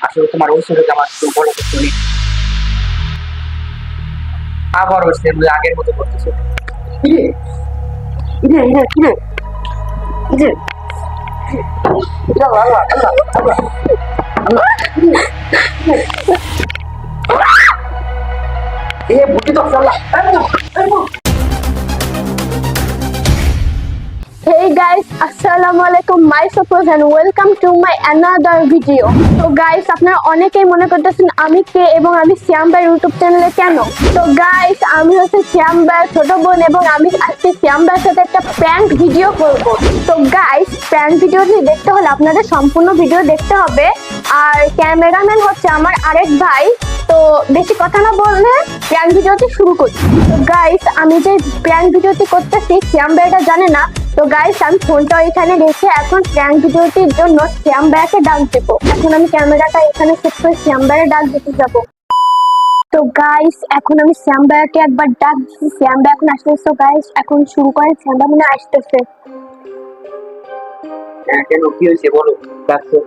আসলে তোমার ওই ছেলেকে আমার একটু বড় করতে নেই, আবার ওই ছেলে আগের মতো করতেছে। কিরে কিরে কিরে কিরে কিরে আল্লাহ আল্লাহ আল্লাহ আল্লাহ আল্লাহ এ বুদ্ধি তো আল্লাহ। Hey guys, Assalamualaikum, my suppose and welcome to my another video. তো গাইস আপনারা অনেকেই মনে করতেছেন আমি কে এবং আমি শ্যাম ভাই ইউটিউব চ্যানেলে কেন। তো গাইস আমি হচ্ছে শ্যাম ভাই ছোট বোন এবং আমি আজকে শ্যাম ভাইয়ের সাথে একটা প্র্যাঙ্ক ভিডিও করব। তো গাইস প্র্যাঙ্ক ভিডিওটি দেখতে হলে আপনাদের সম্পূর্ণ ভিডিও দেখতে হবে। আর ক্যামেরাম্যান হচ্ছে আমার আরেক ভাই। তো বেশি কথা না বললে প্র্যাঙ্ক ভিডিওটি শুরু করি। তো গাইস আমি যে প্র্যাঙ্ক ভিডিওটি করতেছি শ্যাম ভাইটা জানে না। তো গাইস আমি ফোনটা এখানে রেখে এখন প্র্যাঙ্ক ভিডিওটির জন্য শ্যাম ভাইকে ডাক দেবো। এখন আমি ক্যামেরাটা এখানে সেট করে শ্যাম ভাইয়ের ডাক দিতে যাবো। তো গাইস এখন আমি শ্যাম ভাইকে একবার ডাক দিচ্ছি, শ্যাম ভাই এখন আসতেছে। তো গাইস এখন শুরু করেন, শ্যাম ভাই মনে আসতেছে। কেন কি হয়েছে বলো? ডাকছো,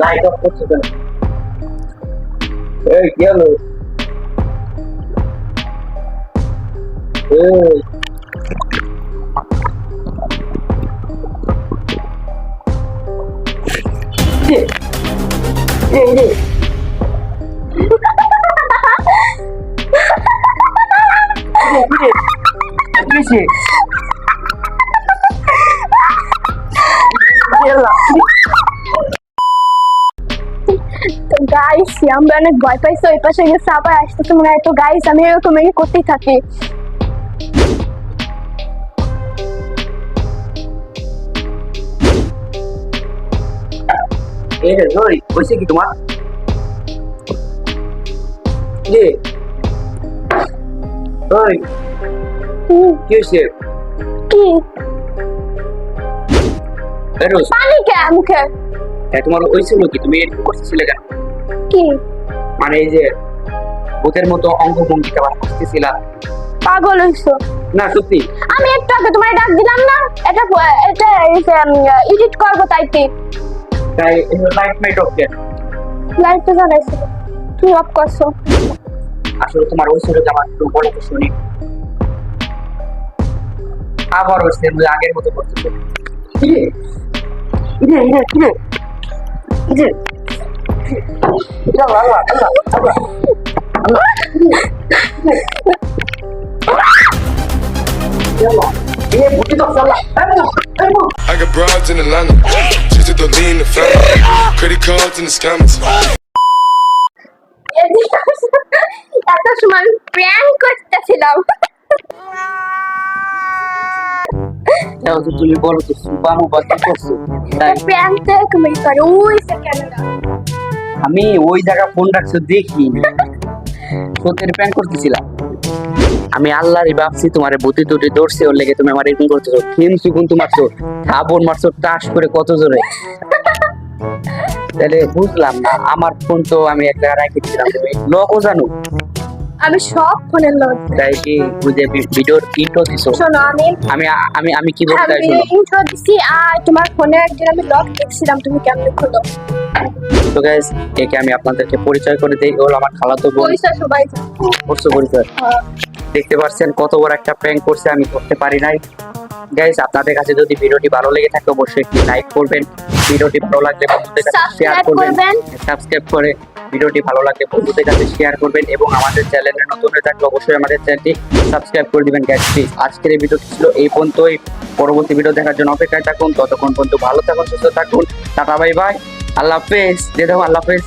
লাইট অফ করছো কেন? এই কি হলো? এই এই রে তো গাইস শ্যাম ভাই অনেক ভয় পাইছে, ওই পাশে গেছে আবার আসতেছে মনে হয়। তো গাইস আমি এরকম করতেই থাকি। এই রে ওই কইছে কি তোমার? রে ওই কি হয়েছে? কি বেরোস পানি কে মুখে? তোমার ওই ছিল কি? তুমি এরকম করতেছিলে কেন? কি মানে এই যে ভূতের মতো অঙ্গভঙ্গি আবার করতেছিলা? পাগল হইছো? না সত্যি আমি একটু আগে তোমার ডাক দিলাম না, এটা এটা এডিট করবো তাইতে। তাই লাইট মাইট অফ কেন? লাইট তো জ্বালাইছো, তুই অফ করছো। আসলে তোমার ওই ছেলেকে আমার একটু বড় করতে নেই, আবার ওই ছেলে আগের মতো করতেছে। কিরে কিরে কিরে কিরে কিরে আল্লাহ আল্লাহ আল্লাহ আল্লাহ আল্লাহ এ বুদ্ধি তো আল্লাহ। I got broads in Atlanta. Just to lean the family. Credit cards and the scammers. এত সময় প্র্যাঙ্ক করতেছিলাম। তুমি বলো তো সুপামু বা কি করছো? তাই প্র্যাঙ্ক তো এরকমই করে, ওই ক্যামেরা আমি ওই জায়গা ফোন রাখছো দেখি সত্যের প্যান করতেছিলাম। আমি আল্লাহরই ভাবছি তোমার বুদ্ধি টুটি দৌড়ছে ওর লেগে তুমি আমার এরকম করতেছো। ফিমসু কিন্তু মারছো, থাবন মারছো টাস করে কত জোরে। তাহলে বুঝলাম না, আমার ফোন তো আমি একটা রাখেছিলাম, তুমি লকও জানো। আমি সব ফোনের লগ। তাই কি বুঝে ভিডিওর ইন্ট্রো দিছো? শোনো আমি আমি আমি আমি কি বলতে চাই আমি শোনো। ইন্ট্রো দিছি আর তোমার ফোনে একদিন আমি লক দেখছিলাম, তুমি কেমনে খুলো। তো গাইস একে আমি আপনাদেরকে পরিচয় করে দেই, ওর আমার খালাতো বোন। পরিচয় সবাই জানে। করছো পরিচয়? দেখতে পাচ্ছেন কত বড় একটা প্র্যাঙ্ক করছে, আমি করতে পারি নাই। গাইস আপনাদের কাছে যদি ভিডিওটি ভালো লেগে থাকে অবশ্যই একটি লাইক করবেন, ভিডিওটি ভালো লাগলে বন্ধুদের কাছে শেয়ার করবেন, সাবস্ক্রাইব করে ভিডিওটি ভালো লাগলে বন্ধুদের কাছে শেয়ার করবেন এবং আমাদের চ্যানেলে নতুন হয়ে থাকলে অবশ্যই আমাদের চ্যানেলটি সাবস্ক্রাইব করে দিবেন গাইস প্লিজ। আজকের এই ভিডিওটি ছিল এই পর্যন্তই, পরবর্তী ভিডিও দেখার জন্য অপেক্ষায় থাকুন। ততক্ষণ পর্যন্ত ভালো থাকুন, সুস্থ থাকুন, টাটা বাই বাই, আল্লাহ হাফেজ। দিয়ে দাও আল্লাহ হাফেজ।